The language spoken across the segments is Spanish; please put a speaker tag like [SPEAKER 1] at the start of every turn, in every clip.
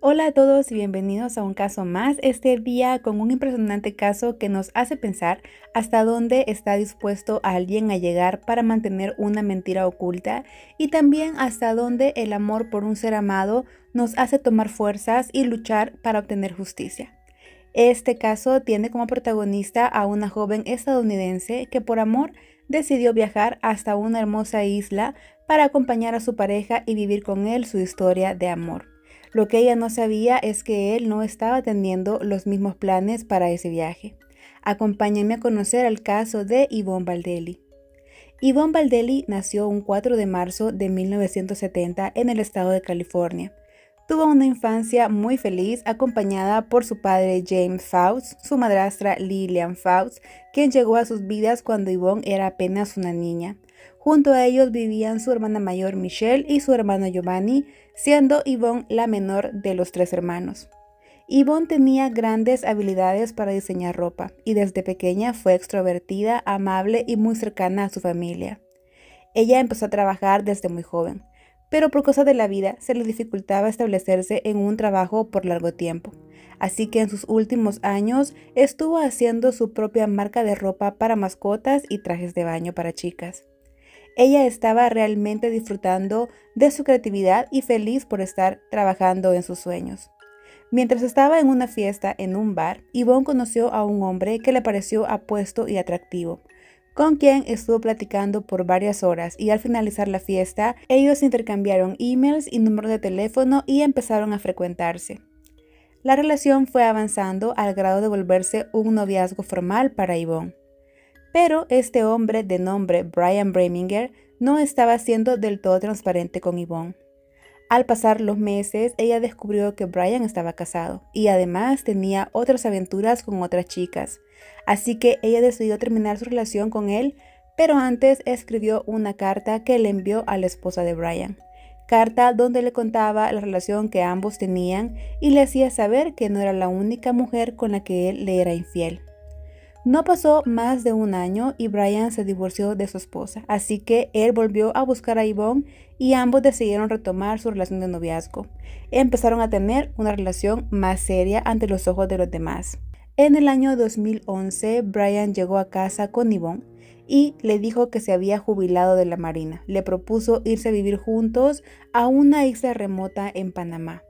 [SPEAKER 1] Hola a todos y bienvenidos a un caso más, este día con un impresionante caso que nos hace pensar hasta dónde está dispuesto alguien a llegar para mantener una mentira oculta y también hasta dónde el amor por un ser amado nos hace tomar fuerzas y luchar para obtener justicia. Este caso tiene como protagonista a una joven estadounidense que por amor decidió viajar hasta una hermosa isla para acompañar a su pareja y vivir con él su historia de amor. Lo que ella no sabía es que él no estaba teniendo los mismos planes para ese viaje. Acompáñenme a conocer el caso de Yvonne Baldelli. Yvonne Baldelli nació un 4 de marzo de 1970 en el estado de California. Tuvo una infancia muy feliz acompañada por su padre James Faust, su madrastra Lillian Faust, quien llegó a sus vidas cuando Yvonne era apenas una niña. Junto a ellos vivían su hermana mayor Michelle y su hermano Giovanni, siendo Yvonne la menor de los tres hermanos. Yvonne tenía grandes habilidades para diseñar ropa y desde pequeña fue extrovertida, amable y muy cercana a su familia. Ella empezó a trabajar desde muy joven, pero por cosas de la vida se le dificultaba establecerse en un trabajo por largo tiempo. Así que en sus últimos años estuvo haciendo su propia marca de ropa para mascotas y trajes de baño para chicas. Ella estaba realmente disfrutando de su creatividad y feliz por estar trabajando en sus sueños. Mientras estaba en una fiesta en un bar, Yvonne conoció a un hombre que le pareció apuesto y atractivo, con quien estuvo platicando por varias horas y al finalizar la fiesta, ellos intercambiaron emails y números de teléfono y empezaron a frecuentarse. La relación fue avanzando al grado de volverse un noviazgo formal para Yvonne. Pero este hombre de nombre Brian Breminger no estaba siendo del todo transparente con Yvonne. Al pasar los meses, ella descubrió que Brian estaba casado y además tenía otras aventuras con otras chicas. Así que ella decidió terminar su relación con él, pero antes escribió una carta que le envió a la esposa de Brian. Carta donde le contaba la relación que ambos tenían y le hacía saber que no era la única mujer con la que él le era infiel. No pasó más de un año y Brian se divorció de su esposa, así que él volvió a buscar a Yvonne y ambos decidieron retomar su relación de noviazgo. Empezaron a tener una relación más seria ante los ojos de los demás. En el año 2011, Brian llegó a casa con Yvonne y le dijo que se había jubilado de la Marina. Le propuso irse a vivir juntos a una isla remota en Panamá.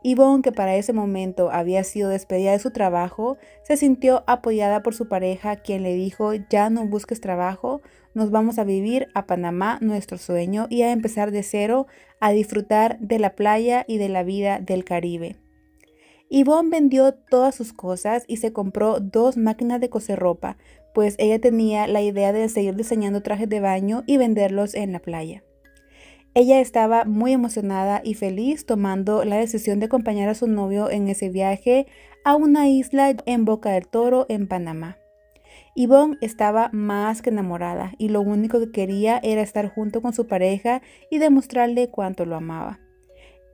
[SPEAKER 1] Yvonne, que para ese momento había sido despedida de su trabajo, se sintió apoyada por su pareja, quien le dijo: ya no busques trabajo, nos vamos a vivir a Panamá, nuestro sueño, y a empezar de cero a disfrutar de la playa y de la vida del Caribe. Yvonne vendió todas sus cosas y se compró 2 máquinas de coser ropa, pues ella tenía la idea de seguir diseñando trajes de baño y venderlos en la playa. Ella estaba muy emocionada y feliz tomando la decisión de acompañar a su novio en ese viaje a una isla en Boca del Toro, en Panamá. Yvonne estaba más que enamorada y lo único que quería era estar junto con su pareja y demostrarle cuánto lo amaba.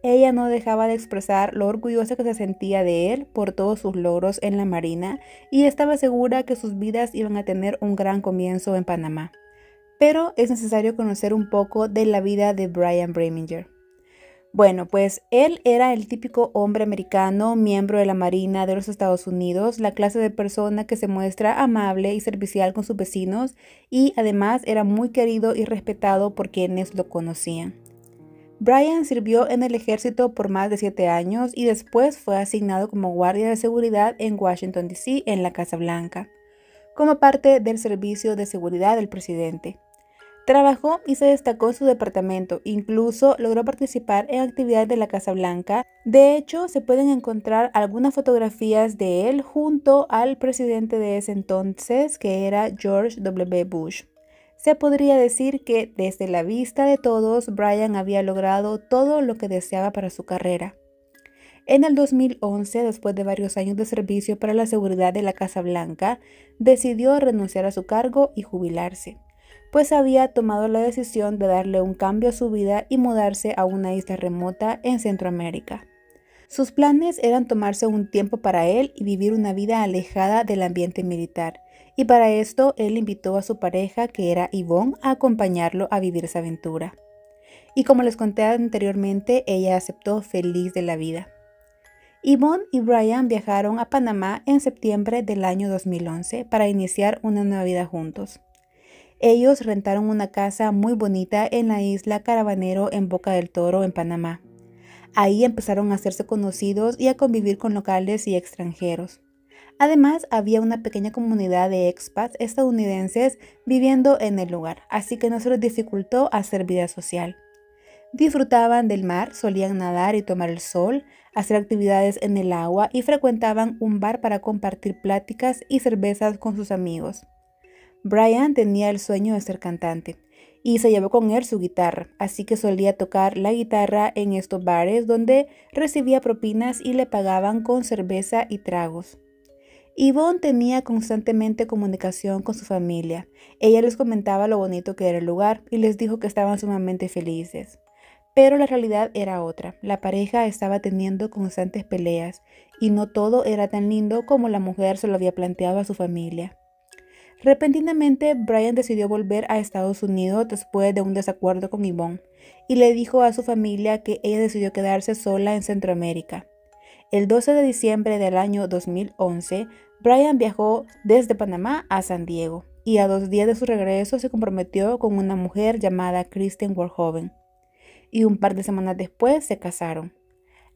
[SPEAKER 1] Ella no dejaba de expresar lo orgullosa que se sentía de él por todos sus logros en la Marina y estaba segura que sus vidas iban a tener un gran comienzo en Panamá. Pero es necesario conocer un poco de la vida de Brian Breminger. Bueno, pues él era el típico hombre americano, miembro de la Marina de los Estados Unidos, la clase de persona que se muestra amable y servicial con sus vecinos y además era muy querido y respetado por quienes lo conocían. Brian sirvió en el ejército por más de 7 años y después fue asignado como guardia de seguridad en Washington, D.C., en la Casa Blanca, como parte del servicio de seguridad del presidente. Trabajó y se destacó en su departamento, incluso logró participar en actividades de la Casa Blanca. De hecho, se pueden encontrar algunas fotografías de él junto al presidente de ese entonces, que era George W. Bush. Se podría decir que desde la vista de todos, Brian había logrado todo lo que deseaba para su carrera. En el 2011, después de varios años de servicio para la seguridad de la Casa Blanca, decidió renunciar a su cargo y jubilarse, pues había tomado la decisión de darle un cambio a su vida y mudarse a una isla remota en Centroamérica. Sus planes eran tomarse un tiempo para él y vivir una vida alejada del ambiente militar, y para esto él invitó a su pareja, que era Yvonne, a acompañarlo a vivir esa aventura. Y como les conté anteriormente, ella aceptó feliz de la vida. Yvonne y Brian viajaron a Panamá en septiembre del año 2011 para iniciar una nueva vida juntos. Ellos rentaron una casa muy bonita en la isla Caravanero en Boca del Toro, en Panamá. Ahí empezaron a hacerse conocidos y a convivir con locales y extranjeros. Además, había una pequeña comunidad de expats estadounidenses viviendo en el lugar, así que no se les dificultó hacer vida social. Disfrutaban del mar, solían nadar y tomar el sol, hacer actividades en el agua y frecuentaban un bar para compartir pláticas y cervezas con sus amigos. Brian tenía el sueño de ser cantante y se llevó con él su guitarra, así que solía tocar la guitarra en estos bares donde recibía propinas y le pagaban con cerveza y tragos. Yvonne tenía constantemente comunicación con su familia. Ella les comentaba lo bonito que era el lugar y les dijo que estaban sumamente felices. Pero la realidad era otra. La pareja estaba teniendo constantes peleas y no todo era tan lindo como la mujer se lo había planteado a su familia. Repentinamente, Brian decidió volver a Estados Unidos después de un desacuerdo con Yvonne y le dijo a su familia que ella decidió quedarse sola en Centroamérica. El 12 de diciembre del año 2011, Brian viajó desde Panamá a San Diego y a 2 días de su regreso se comprometió con una mujer llamada Kristen Warhoven y un par de semanas después se casaron.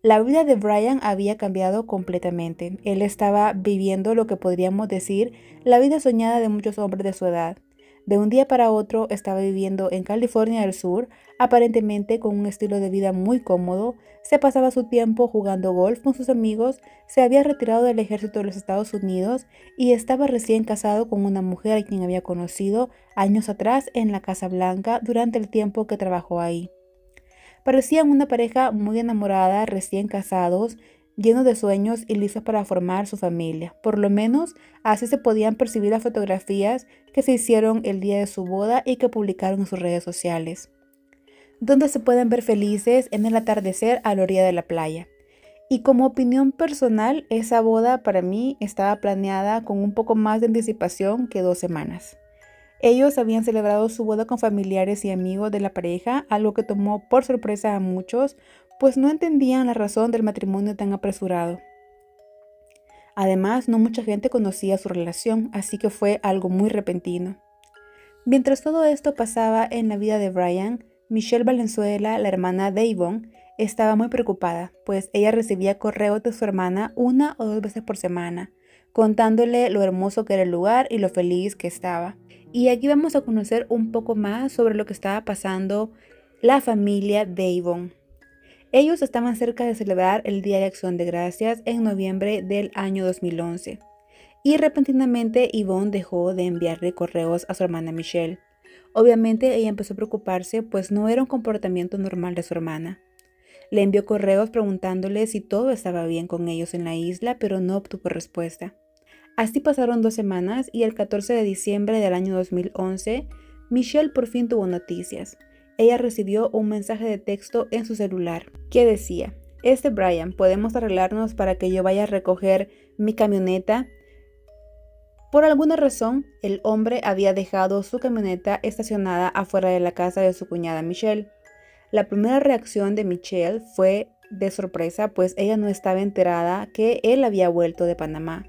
[SPEAKER 1] La vida de Brian había cambiado completamente. Él estaba viviendo lo que podríamos decir la vida soñada de muchos hombres de su edad. De un día para otro estaba viviendo en California del Sur, aparentemente con un estilo de vida muy cómodo, se pasaba su tiempo jugando golf con sus amigos, se había retirado del ejército de los Estados Unidos y estaba recién casado con una mujer a quien había conocido años atrás en la Casa Blanca durante el tiempo que trabajó ahí. Parecían una pareja muy enamorada, recién casados, llenos de sueños y listos para formar su familia. Por lo menos así se podían percibir las fotografías que se hicieron el día de su boda y que publicaron en sus redes sociales, donde se pueden ver felices en el atardecer a la orilla de la playa. Y como opinión personal, esa boda para mí estaba planeada con un poco más de anticipación que 2 semanas. Ellos habían celebrado su boda con familiares y amigos de la pareja, algo que tomó por sorpresa a muchos, pues no entendían la razón del matrimonio tan apresurado. Además, no mucha gente conocía su relación, así que fue algo muy repentino. Mientras todo esto pasaba en la vida de Brian, Michelle Valenzuela, la hermana de Yvonne, estaba muy preocupada, pues ella recibía correos de su hermana 1 o 2 veces por semana, contándole lo hermoso que era el lugar y lo feliz que estaba. Y aquí vamos a conocer un poco más sobre lo que estaba pasando la familia de Yvonne. Ellos estaban cerca de celebrar el Día de Acción de Gracias en noviembre del año 2011. Y repentinamente Yvonne dejó de enviarle correos a su hermana Michelle. Obviamente ella empezó a preocuparse, pues no era un comportamiento normal de su hermana. Le envió correos preguntándole si todo estaba bien con ellos en la isla, pero no obtuvo respuesta. Así pasaron 2 semanas y el 14 de diciembre del año 2011, Michelle por fin tuvo noticias. Ella recibió un mensaje de texto en su celular que decía: Brian, ¿podemos arreglarnos para que yo vaya a recoger mi camioneta? Por alguna razón, el hombre había dejado su camioneta estacionada afuera de la casa de su cuñada Michelle. La primera reacción de Michelle fue de sorpresa, pues ella no estaba enterada que él había vuelto de Panamá.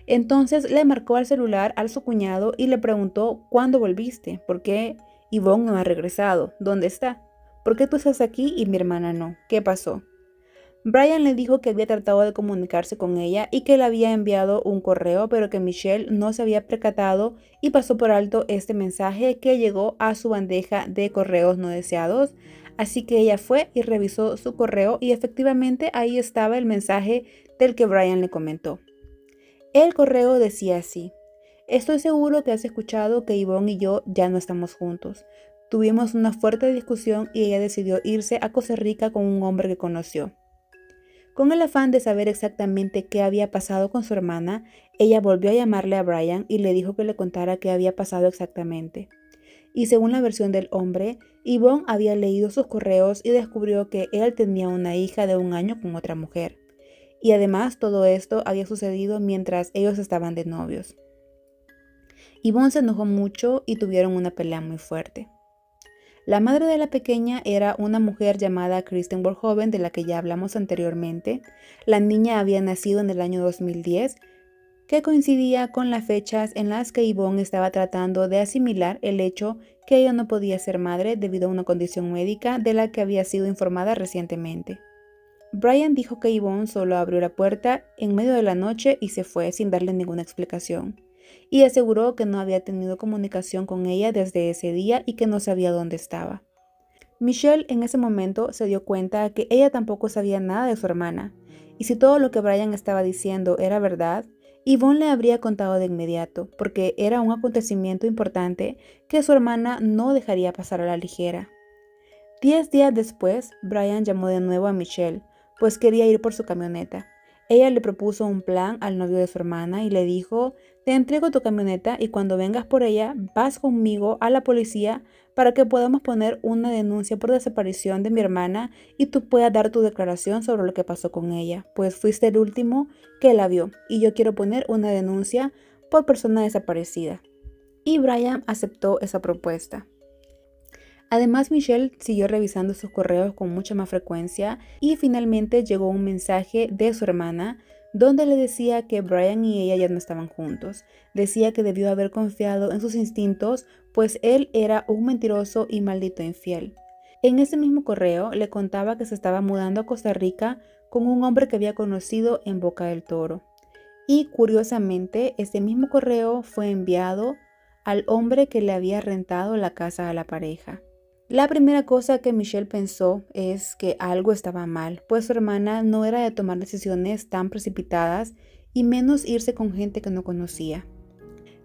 [SPEAKER 1] Entonces le marcó al celular a su cuñado y le preguntó: ¿cuándo volviste? ¿Por qué Yvonne no ha regresado? ¿Dónde está? ¿Por qué tú estás aquí y mi hermana no? ¿Qué pasó? Brian le dijo que había tratado de comunicarse con ella y que le había enviado un correo, pero que Michelle no se había percatado y pasó por alto este mensaje que llegó a su bandeja de correos no deseados. Así que ella fue y revisó su correo y efectivamente ahí estaba el mensaje del que Brian le comentó. El correo decía así: estoy seguro que has escuchado que Yvonne y yo ya no estamos juntos. Tuvimos una fuerte discusión y ella decidió irse a Costa Rica con un hombre que conoció. Con el afán de saber exactamente qué había pasado con su hermana, ella volvió a llamarle a Brian y le dijo que le contara qué había pasado exactamente. Y según la versión del hombre, Yvonne había leído sus correos y descubrió que él tenía una hija de 1 año con otra mujer. Y además todo esto había sucedido mientras ellos estaban de novios. Yvonne se enojó mucho y tuvieron una pelea muy fuerte. La madre de la pequeña era una mujer llamada Kristen Borghoven, de la que ya hablamos anteriormente. La niña había nacido en el año 2010, que coincidía con las fechas en las que Yvonne estaba tratando de asimilar el hecho que ella no podía ser madre debido a una condición médica de la que había sido informada recientemente. Brian dijo que Yvonne solo abrió la puerta en medio de la noche y se fue sin darle ninguna explicación, y aseguró que no había tenido comunicación con ella desde ese día y que no sabía dónde estaba. Michelle en ese momento se dio cuenta que ella tampoco sabía nada de su hermana, y si todo lo que Brian estaba diciendo era verdad, Yvonne le habría contado de inmediato, porque era un acontecimiento importante que su hermana no dejaría pasar a la ligera. 10 días después, Brian llamó de nuevo a Michelle, pues quería ir por su camioneta. Ella le propuso un plan al novio de su hermana y le dijo: te entrego tu camioneta y cuando vengas por ella, vas conmigo a la policía para que podamos poner una denuncia por desaparición de mi hermana y tú puedas dar tu declaración sobre lo que pasó con ella, pues fuiste el último que la vio y yo quiero poner una denuncia por persona desaparecida. Y Brian aceptó esa propuesta. Además, Michelle siguió revisando sus correos con mucha más frecuencia y finalmente llegó un mensaje de su hermana donde le decía que Brian y ella ya no estaban juntos. Decía que debió haber confiado en sus instintos, pues él era un mentiroso y maldito infiel. En ese mismo correo le contaba que se estaba mudando a Costa Rica con un hombre que había conocido en Boca del Toro. Y curiosamente, ese mismo correo fue enviado al hombre que le había rentado la casa a la pareja. La primera cosa que Michelle pensó es que algo estaba mal, pues su hermana no era de tomar decisiones tan precipitadas y menos irse con gente que no conocía.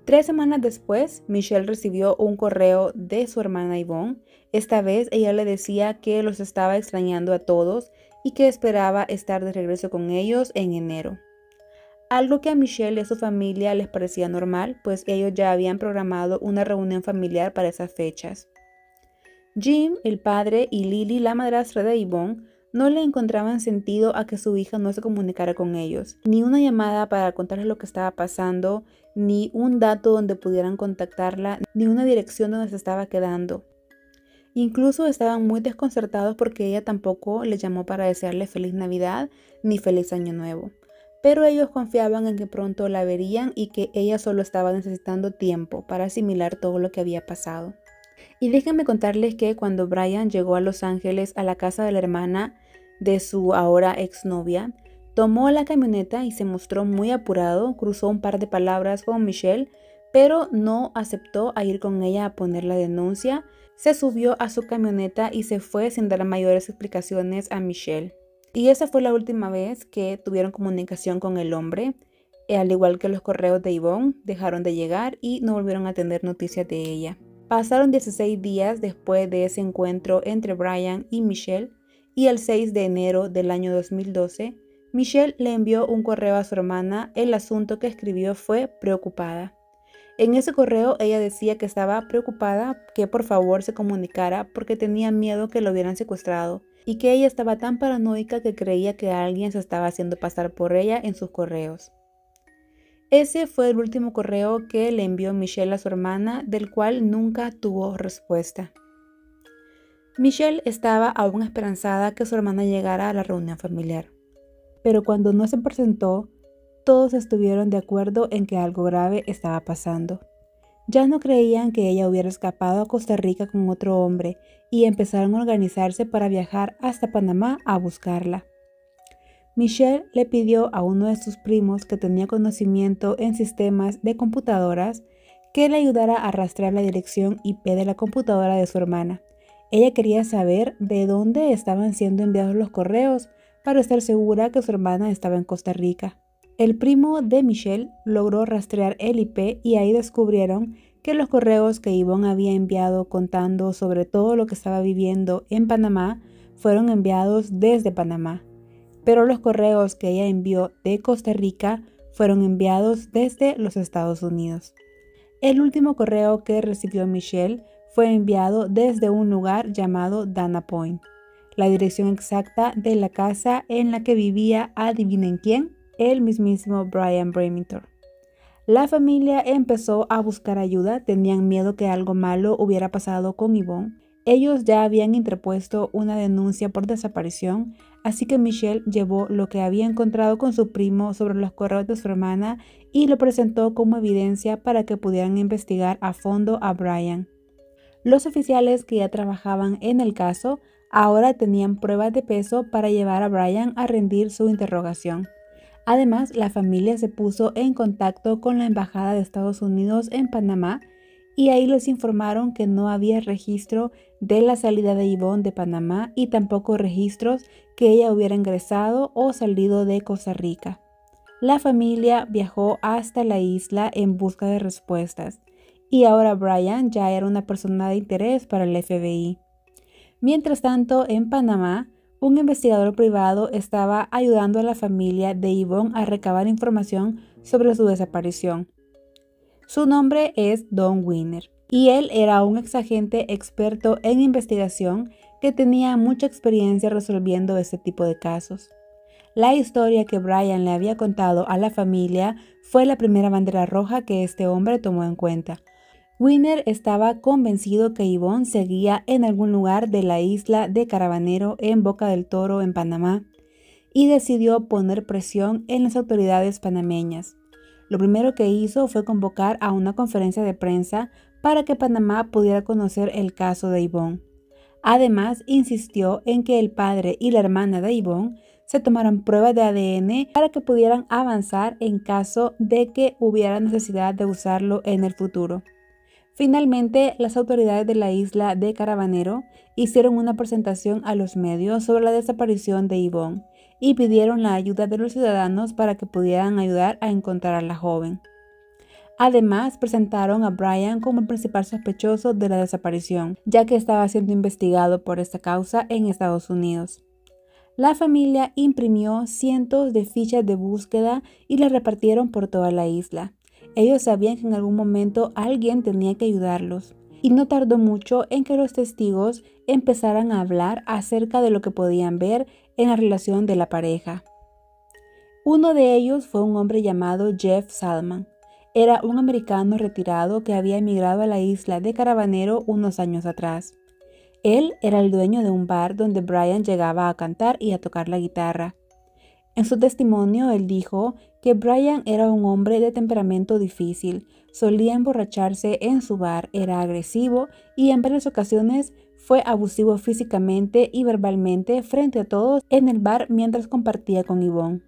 [SPEAKER 1] 3 semanas después, Michelle recibió un correo de su hermana Yvonne. Esta vez ella le decía que los estaba extrañando a todos y que esperaba estar de regreso con ellos en enero. Algo que a Michelle y a su familia les parecía normal, pues ellos ya habían programado una reunión familiar para esas fechas. Jim, el padre, y Lily, la madrastra de Yvonne, no le encontraban sentido a que su hija no se comunicara con ellos, ni una llamada para contarles lo que estaba pasando, ni un dato donde pudieran contactarla, ni una dirección donde se estaba quedando. Incluso estaban muy desconcertados porque ella tampoco les llamó para desearle feliz Navidad ni feliz Año Nuevo. Pero ellos confiaban en que pronto la verían y que ella solo estaba necesitando tiempo para asimilar todo lo que había pasado. Y déjenme contarles que cuando Brian llegó a Los Ángeles a la casa de la hermana de su ahora exnovia, tomó la camioneta y se mostró muy apurado, cruzó un par de palabras con Michelle, pero no aceptó a ir con ella a poner la denuncia, se subió a su camioneta y se fue sin dar mayores explicaciones a Michelle. Y esa fue la última vez que tuvieron comunicación con el hombre, al igual que los correos de Yvonne dejaron de llegar y no volvieron a tener noticias de ella. Pasaron 16 días después de ese encuentro entre Brian y Michelle y el 6 de enero del año 2012, Michelle le envió un correo a su hermana. El asunto que escribió fue preocupada. En ese correo ella decía que estaba preocupada, que por favor se comunicara porque tenía miedo que lo hubieran secuestrado y que ella estaba tan paranoica que creía que alguien se estaba haciendo pasar por ella en sus correos. Ese fue el último correo que le envió Michelle a su hermana, del cual nunca tuvo respuesta. Michelle estaba aún esperanzada que su hermana llegara a la reunión familiar, pero cuando no se presentó, todos estuvieron de acuerdo en que algo grave estaba pasando. Ya no creían que ella hubiera escapado a Costa Rica con otro hombre y empezaron a organizarse para viajar hasta Panamá a buscarla. Michelle le pidió a uno de sus primos que tenía conocimiento en sistemas de computadoras que le ayudara a rastrear la dirección IP de la computadora de su hermana. Ella quería saber de dónde estaban siendo enviados los correos para estar segura que su hermana estaba en Costa Rica. El primo de Michelle logró rastrear el IP y ahí descubrieron que los correos que Yvonne había enviado contando sobre todo lo que estaba viviendo en Panamá fueron enviados desde Panamá. Pero los correos que ella envió de Costa Rica fueron enviados desde los Estados Unidos. El último correo que recibió Michelle fue enviado desde un lugar llamado Dana Point. La dirección exacta de la casa en la que vivía, adivinen quién, el mismísimo Brian Bremintor. La familia empezó a buscar ayuda, tenían miedo que algo malo hubiera pasado con Yvonne. Ellos ya habían interpuesto una denuncia por desaparición, así que Michelle llevó lo que había encontrado con su primo sobre los correos de su hermana y lo presentó como evidencia para que pudieran investigar a fondo a Brian. Los oficiales que ya trabajaban en el caso ahora tenían pruebas de peso para llevar a Brian a rendir su interrogación. Además, la familia se puso en contacto con la Embajada de Estados Unidos en Panamá y ahí les informaron que no había registro de la salida de Yvonne de Panamá y tampoco registros que ella hubiera ingresado o salido de Costa Rica. La familia viajó hasta la isla en busca de respuestas y ahora Brian ya era una persona de interés para el FBI. Mientras tanto, en Panamá, un investigador privado estaba ayudando a la familia de Yvonne a recabar información sobre su desaparición. Su nombre es Don Wiener y él era un exagente experto en investigación que tenía mucha experiencia resolviendo este tipo de casos. La historia que Brian le había contado a la familia fue la primera bandera roja que este hombre tomó en cuenta. Wiener estaba convencido que Yvonne seguía en algún lugar de la isla de Caravanero en Boca del Toro, en Panamá, y decidió poner presión en las autoridades panameñas. Lo primero que hizo fue convocar a una conferencia de prensa para que Panamá pudiera conocer el caso de Yvonne. Además, insistió en que el padre y la hermana de Yvonne se tomaran pruebas de ADN para que pudieran avanzar en caso de que hubiera necesidad de usarlo en el futuro. Finalmente, las autoridades de la isla de Caravanero hicieron una presentación a los medios sobre la desaparición de Yvonne y pidieron la ayuda de los ciudadanos para que pudieran ayudar a encontrar a la joven. Además, presentaron a Brian como el principal sospechoso de la desaparición, ya que estaba siendo investigado por esta causa en Estados Unidos. La familia imprimió cientos de fichas de búsqueda y las repartieron por toda la isla. Ellos sabían que en algún momento alguien tenía que ayudarlos, y no tardó mucho en que los testigos empezaran a hablar acerca de lo que podían ver en la relación de la pareja. Uno de ellos fue un hombre llamado Jeff Salman. Era un americano retirado que había emigrado a la isla de Caravanero unos años atrás. Él era el dueño de un bar donde Brian llegaba a cantar y a tocar la guitarra. En su testimonio, él dijo que Brian era un hombre de temperamento difícil, solía emborracharse en su bar, era agresivo y en varias ocasiones fue abusivo físicamente y verbalmente frente a todos en el bar mientras compartía con Yvonne.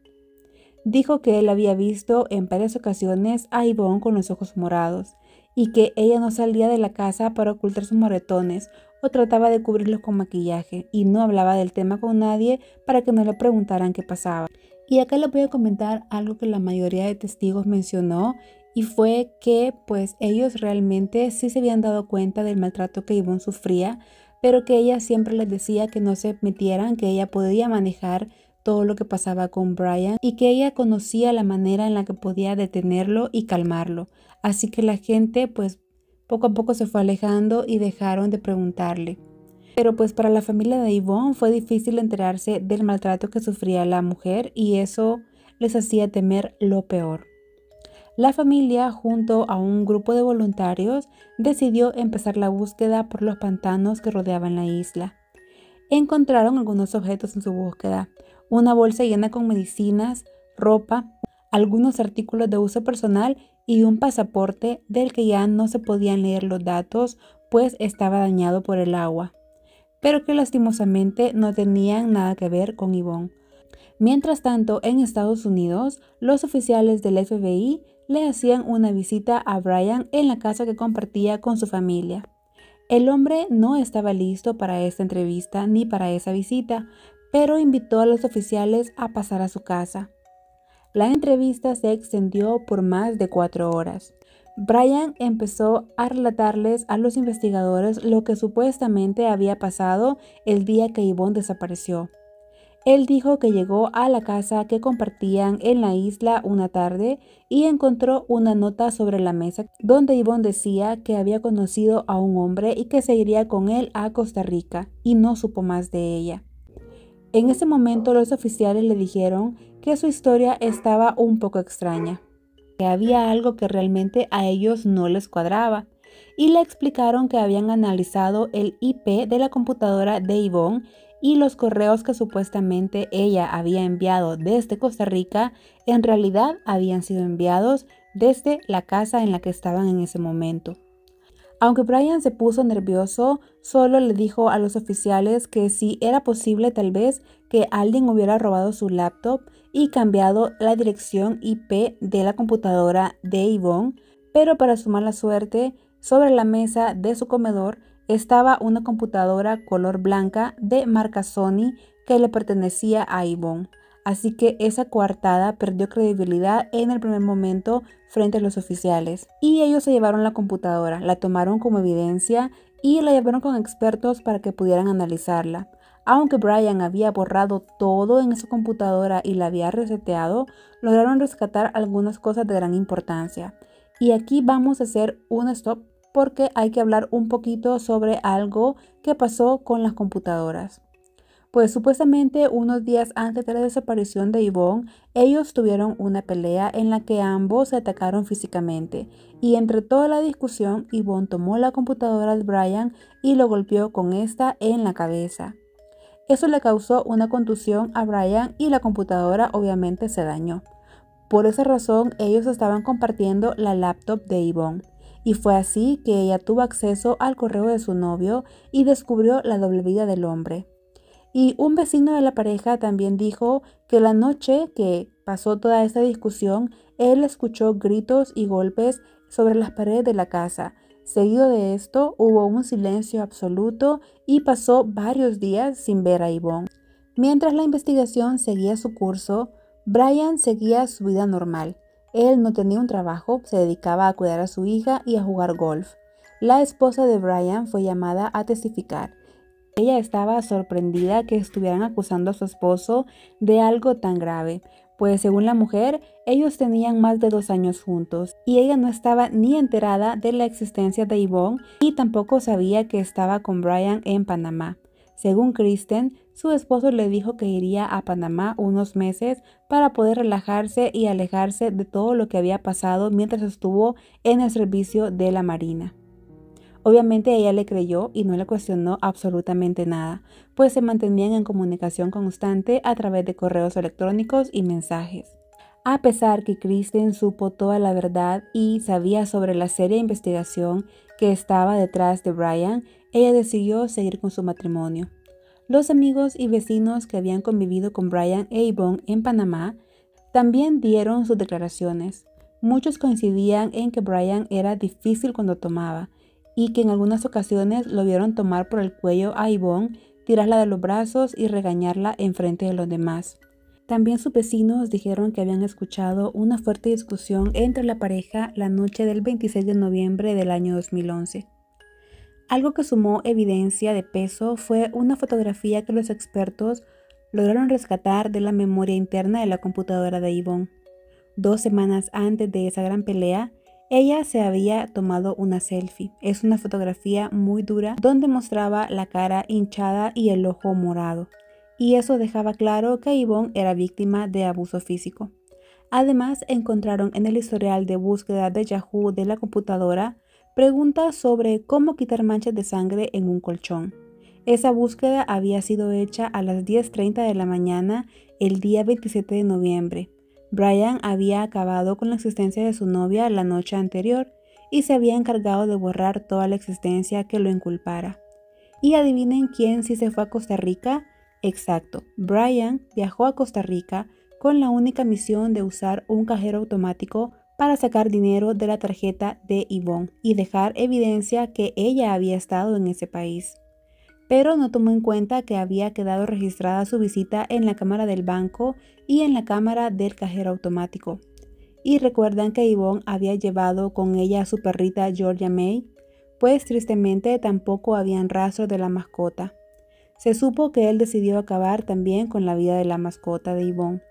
[SPEAKER 1] Dijo que él había visto en varias ocasiones a Yvonne con los ojos morados y que ella no salía de la casa para ocultar sus moretones o trataba de cubrirlos con maquillaje y no hablaba del tema con nadie para que no le preguntaran qué pasaba. Y acá les voy a comentar algo que la mayoría de testigos mencionó y fue que pues ellos realmente sí se habían dado cuenta del maltrato que Yvonne sufría, pero que ella siempre les decía que no se metieran, que ella podía manejar todo lo que pasaba con Brian y que ella conocía la manera en la que podía detenerlo y calmarlo. Así que la gente pues poco a poco se fue alejando y dejaron de preguntarle. Pero pues para la familia de Yvonne fue difícil enterarse del maltrato que sufría la mujer y eso les hacía temer lo peor. La familia, junto a un grupo de voluntarios, decidió empezar la búsqueda por los pantanos que rodeaban la isla. Encontraron algunos objetos en su búsqueda, una bolsa llena con medicinas, ropa, algunos artículos de uso personal y un pasaporte del que ya no se podían leer los datos, pues estaba dañado por el agua, pero que lastimosamente no tenían nada que ver con Yvonne. Mientras tanto, en Estados Unidos, los oficiales del FBI le hacían una visita a Brian en la casa que compartía con su familia. El hombre no estaba listo para esta entrevista ni para esa visita, pero invitó a los oficiales a pasar a su casa. La entrevista se extendió por más de 4 horas. Brian empezó a relatarles a los investigadores lo que supuestamente había pasado el día que Yvonne desapareció. Él dijo que llegó a la casa que compartían en la isla una tarde y encontró una nota sobre la mesa donde Yvonne decía que había conocido a un hombre y que se iría con él a Costa Rica y no supo más de ella. En ese momento los oficiales le dijeron que su historia estaba un poco extraña, que había algo que realmente a ellos no les cuadraba. y le explicaron que habían analizado el IP de la computadora de Yvonne y los correos que supuestamente ella había enviado desde Costa Rica en realidad habían sido enviados desde la casa en la que estaban en ese momento. Aunque Brian se puso nervioso, solo le dijo a los oficiales que si era posible tal vez que alguien hubiera robado su laptop y cambiado la dirección IP de la computadora de Yvonne, pero para su mala suerte, sobre la mesa de su comedor estaba una computadora color blanca de marca Sony que le pertenecía a Yvonne. Así que esa coartada perdió credibilidad en el primer momento frente a los oficiales. Y ellos se llevaron la computadora, la tomaron como evidencia y la llevaron con expertos para que pudieran analizarla. Aunque Brian había borrado todo en esa computadora y la había reseteado, lograron rescatar algunas cosas de gran importancia. Y aquí vamos a hacer un stop porque hay que hablar un poquito sobre algo que pasó con las computadoras. Pues supuestamente unos días antes de la desaparición de Yvonne, ellos tuvieron una pelea en la que ambos se atacaron físicamente y entre toda la discusión Yvonne tomó la computadora de Brian y lo golpeó con esta en la cabeza. Eso le causó una contusión a Brian y la computadora obviamente se dañó. Por esa razón ellos estaban compartiendo la laptop de Yvonne y fue así que ella tuvo acceso al correo de su novio y descubrió la doble vida del hombre. Y un vecino de la pareja también dijo que la noche que pasó toda esta discusión, él escuchó gritos y golpes sobre las paredes de la casa. Seguido de esto, hubo un silencio absoluto y pasó varios días sin ver a Yvonne. Mientras la investigación seguía su curso, Brian seguía su vida normal. Él no tenía un trabajo, se dedicaba a cuidar a su hija y a jugar golf. La esposa de Brian fue llamada a testificar. Ella estaba sorprendida que estuvieran acusando a su esposo de algo tan grave, pues según la mujer, ellos tenían más de 2 años juntos y ella no estaba ni enterada de la existencia de Yvonne y tampoco sabía que estaba con Brian en Panamá. Según Kristen, su esposo le dijo que iría a Panamá unos meses para poder relajarse y alejarse de todo lo que había pasado mientras estuvo en el servicio de la Marina. Obviamente ella le creyó y no le cuestionó absolutamente nada, pues se mantenían en comunicación constante a través de correos electrónicos y mensajes. A pesar que Kristen supo toda la verdad y sabía sobre la seria investigación que estaba detrás de Brian, ella decidió seguir con su matrimonio. Los amigos y vecinos que habían convivido con Brian e Yvonne en Panamá también dieron sus declaraciones. Muchos coincidían en que Brian era difícil cuando tomaba, y que en algunas ocasiones lo vieron tomar por el cuello a Yvonne, tirarla de los brazos y regañarla en frente de los demás. También sus vecinos dijeron que habían escuchado una fuerte discusión entre la pareja la noche del 26 de noviembre del año 2011. Algo que sumó evidencia de peso fue una fotografía que los expertos lograron rescatar de la memoria interna de la computadora de Yvonne. 2 semanas antes de esa gran pelea, ella se había tomado una selfie. Es una fotografía muy dura donde mostraba la cara hinchada y el ojo morado. Y eso dejaba claro que Yvonne era víctima de abuso físico. Además, encontraron en el historial de búsqueda de Yahoo de la computadora preguntas sobre cómo quitar manchas de sangre en un colchón. Esa búsqueda había sido hecha a las 10:30 de la mañana el día 27 de noviembre. Brian había acabado con la existencia de su novia la noche anterior y se había encargado de borrar toda la existencia que lo inculpara. Y adivinen quién sí se fue a Costa Rica. Exacto, Brian viajó a Costa Rica con la única misión de usar un cajero automático para sacar dinero de la tarjeta de Yvonne y dejar evidencia que ella había estado en ese país. Pero no tomó en cuenta que había quedado registrada su visita en la cámara del banco y en la cámara del cajero automático. Y recuerdan que Yvonne había llevado con ella a su perrita Georgia May, pues tristemente tampoco habían rastros de la mascota. Se supo que él decidió acabar también con la vida de la mascota de Yvonne,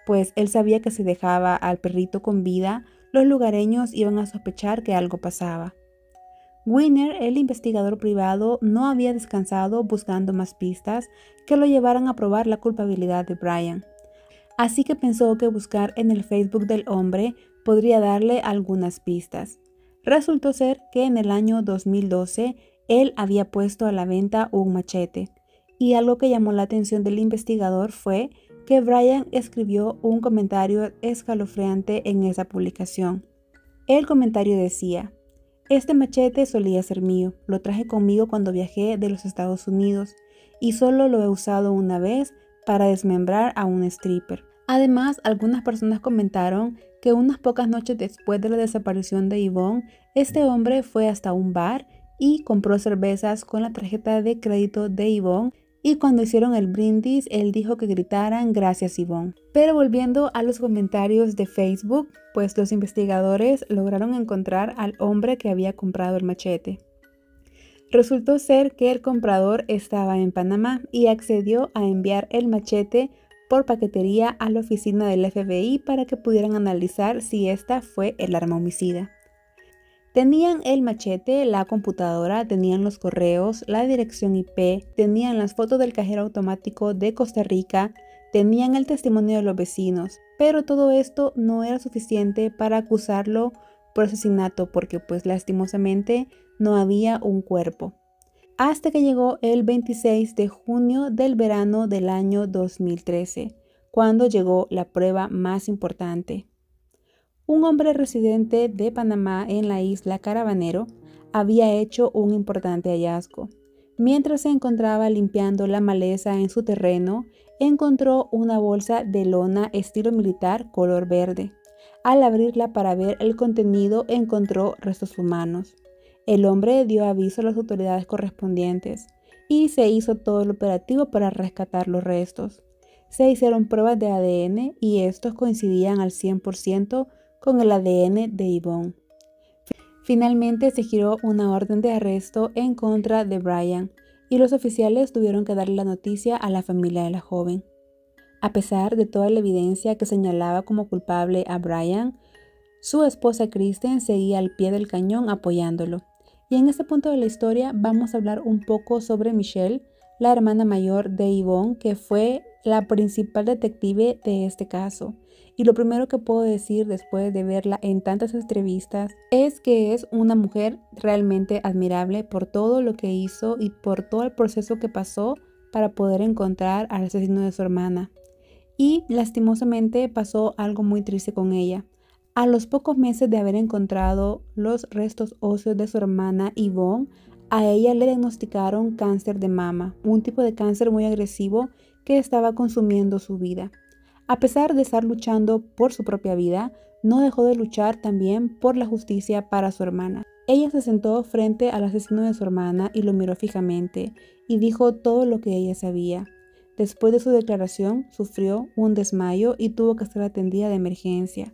[SPEAKER 1] pues él sabía que si dejaba al perrito con vida, los lugareños iban a sospechar que algo pasaba. Winner, el investigador privado, no había descansado buscando más pistas que lo llevaran a probar la culpabilidad de Brian. Así que pensó que buscar en el Facebook del hombre podría darle algunas pistas. Resultó ser que en el año 2012 él había puesto a la venta un machete, y algo que llamó la atención del investigador fue que Brian escribió un comentario escalofriante en esa publicación. El comentario decía: "Este machete solía ser mío, lo traje conmigo cuando viajé de los Estados Unidos y solo lo he usado una vez para desmembrar a un stripper". Además, algunas personas comentaron que unas pocas noches después de la desaparición de Yvonne, este hombre fue hasta un bar y compró cervezas con la tarjeta de crédito de Yvonne, y cuando hicieron el brindis, él dijo que gritaran "Gracias, Yvonne". Pero volviendo a los comentarios de Facebook, pues los investigadores lograron encontrar al hombre que había comprado el machete. Resultó ser que el comprador estaba en Panamá y accedió a enviar el machete por paquetería a la oficina del FBI para que pudieran analizar si esta fue el arma homicida. Tenían el machete, la computadora, tenían los correos, la dirección IP, tenían las fotos del cajero automático de Costa Rica, tenían el testimonio de los vecinos, pero todo esto no era suficiente para acusarlo por asesinato porque pues lastimosamente no había un cuerpo. Hasta que llegó el 26 de junio del verano del año 2013, cuando llegó la prueba más importante. Un hombre residente de Panamá en la isla Carabanero había hecho un importante hallazgo. Mientras se encontraba limpiando la maleza en su terreno, encontró una bolsa de lona estilo militar color verde. Al abrirla para ver el contenido, encontró restos humanos. El hombre dio aviso a las autoridades correspondientes y se hizo todo el operativo para rescatar los restos. Se hicieron pruebas de ADN y estos coincidían al 100% con el ADN de Yvonne. Finalmente se giró una orden de arresto en contra de Brian y los oficiales tuvieron que darle la noticia a la familia de la joven. A pesar de toda la evidencia que señalaba como culpable a Brian, su esposa Kristen seguía al pie del cañón apoyándolo. Y en este punto de la historia vamos a hablar un poco sobre Michelle, la hermana mayor de Yvonne, que fue la principal detective de este caso. Y lo primero que puedo decir después de verla en tantas entrevistas es que es una mujer realmente admirable por todo lo que hizo y por todo el proceso que pasó para poder encontrar al asesino de su hermana. Y lastimosamente pasó algo muy triste con ella. A los pocos meses de haber encontrado los restos óseos de su hermana Yvonne, a ella le diagnosticaron cáncer de mama, un tipo de cáncer muy agresivo que estaba consumiendo su vida. A pesar de estar luchando por su propia vida, no dejó de luchar también por la justicia para su hermana. Ella se sentó frente al asesino de su hermana y lo miró fijamente y dijo todo lo que ella sabía. Después de su declaración, sufrió un desmayo y tuvo que ser atendida de emergencia.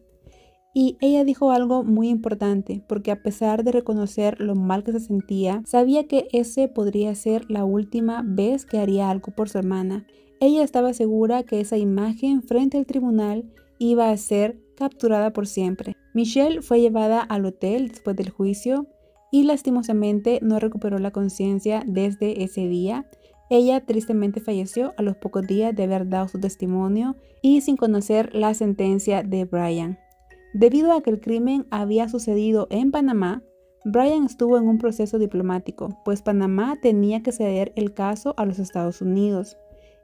[SPEAKER 1] Y ella dijo algo muy importante, porque a pesar de reconocer lo mal que se sentía, sabía que ese podría ser la última vez que haría algo por su hermana. Ella estaba segura que esa imagen frente al tribunal iba a ser capturada por siempre. Michelle fue llevada al hotel después del juicio y lastimosamente no recuperó la conciencia desde ese día. Ella tristemente falleció a los pocos días de haber dado su testimonio y sin conocer la sentencia de Brian. Debido a que el crimen había sucedido en Panamá, Brian estuvo en un proceso diplomático, pues Panamá tenía que ceder el caso a los Estados Unidos,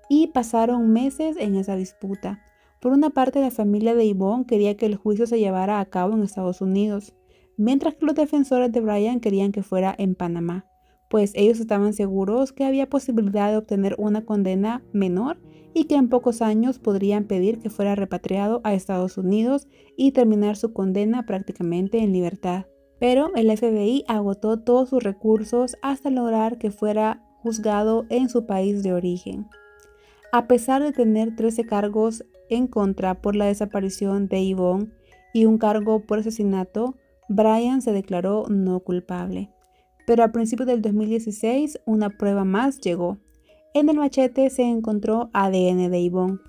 [SPEAKER 1] y pasaron meses en esa disputa. Por una parte, la familia de Yvonne quería que el juicio se llevara a cabo en Estados Unidos, mientras que los defensores de Brian querían que fuera en Panamá, pues ellos estaban seguros que había posibilidad de obtener una condena menor y que en pocos años podrían pedir que fuera repatriado a Estados Unidos y terminar su condena prácticamente en libertad. Pero el FBI agotó todos sus recursos hasta lograr que fuera juzgado en su país de origen. A pesar de tener 13 cargos en contra por la desaparición de Yvonne y un cargo por asesinato, Brian se declaró no culpable. Pero a principios del 2016 una prueba más llegó. En el machete se encontró ADN de Yvonne.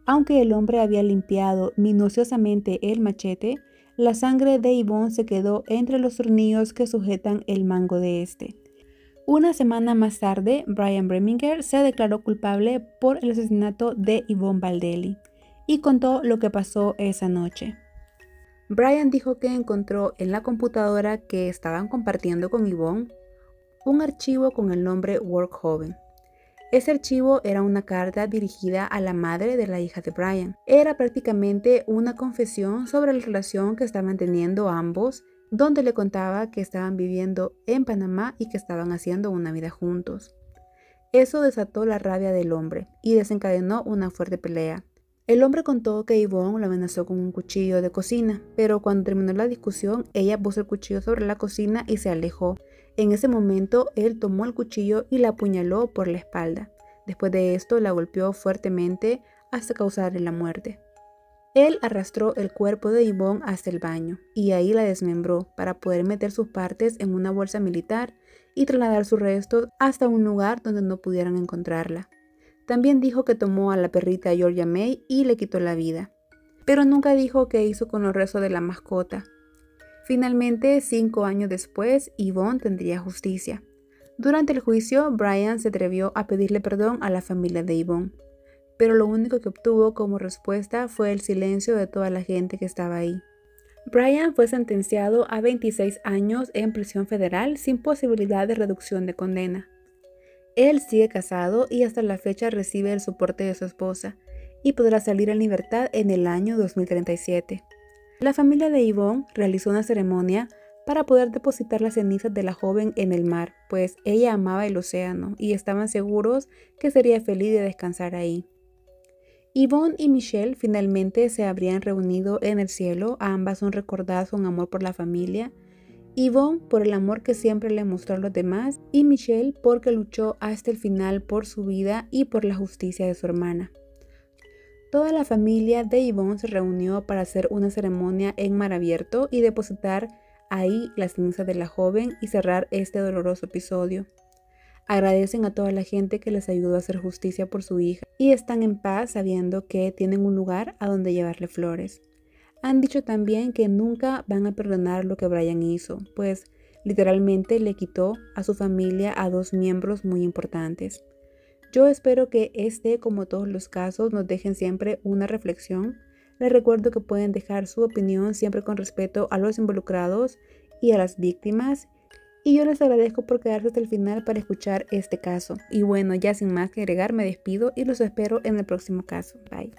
[SPEAKER 1] Aunque el hombre había limpiado minuciosamente el machete, la sangre de Yvonne se quedó entre los tornillos que sujetan el mango de este. Una semana más tarde, Brian Breminger se declaró culpable por el asesinato de Yvonne Valdelli y contó lo que pasó esa noche. Brian dijo que encontró en la computadora que estaban compartiendo con Yvonne un archivo con el nombre Workhoven. Ese archivo era una carta dirigida a la madre de la hija de Brian. Era prácticamente una confesión sobre la relación que estaban teniendo ambos, donde le contaba que estaban viviendo en Panamá y que estaban haciendo una vida juntos. Eso desató la rabia del hombre y desencadenó una fuerte pelea. El hombre contó que Yvonne lo amenazó con un cuchillo de cocina, pero cuando terminó la discusión, ella puso el cuchillo sobre la cocina y se alejó. En ese momento, él tomó el cuchillo y la apuñaló por la espalda. Después de esto, la golpeó fuertemente hasta causarle la muerte. Él arrastró el cuerpo de Yvonne hasta el baño y ahí la desmembró para poder meter sus partes en una bolsa militar y trasladar sus restos hasta un lugar donde no pudieran encontrarla. También dijo que tomó a la perrita Georgia May y le quitó la vida, pero nunca dijo qué hizo con los restos de la mascota. Finalmente, 5 años después, Yvonne tendría justicia. Durante el juicio, Brian se atrevió a pedirle perdón a la familia de Yvonne, pero lo único que obtuvo como respuesta fue el silencio de toda la gente que estaba ahí. Brian fue sentenciado a 26 años en prisión federal sin posibilidad de reducción de condena. Él sigue casado y hasta la fecha recibe el soporte de su esposa y podrá salir en libertad en el año 2037. La familia de Yvonne realizó una ceremonia para poder depositar las cenizas de la joven en el mar, pues ella amaba el océano y estaban seguros que sería feliz de descansar ahí. Yvonne y Michelle finalmente se habrían reunido en el cielo, ambas son recordadas con amor por la familia. Yvonne por el amor que siempre le mostró a los demás y Michelle porque luchó hasta el final por su vida y por la justicia de su hermana. Toda la familia de Yvonne se reunió para hacer una ceremonia en mar abierto y depositar ahí las cenizas de la joven y cerrar este doloroso episodio. Agradecen a toda la gente que les ayudó a hacer justicia por su hija y están en paz sabiendo que tienen un lugar a donde llevarle flores. Han dicho también que nunca van a perdonar lo que Brian hizo, pues literalmente le quitó a su familia a 2 miembros muy importantes. Yo espero que como todos los casos, nos dejen siempre una reflexión. Les recuerdo que pueden dejar su opinión siempre con respeto a los involucrados y a las víctimas. Y yo les agradezco por quedarse hasta el final para escuchar este caso. Y bueno, ya sin más que agregar, me despido y los espero en el próximo caso. Bye.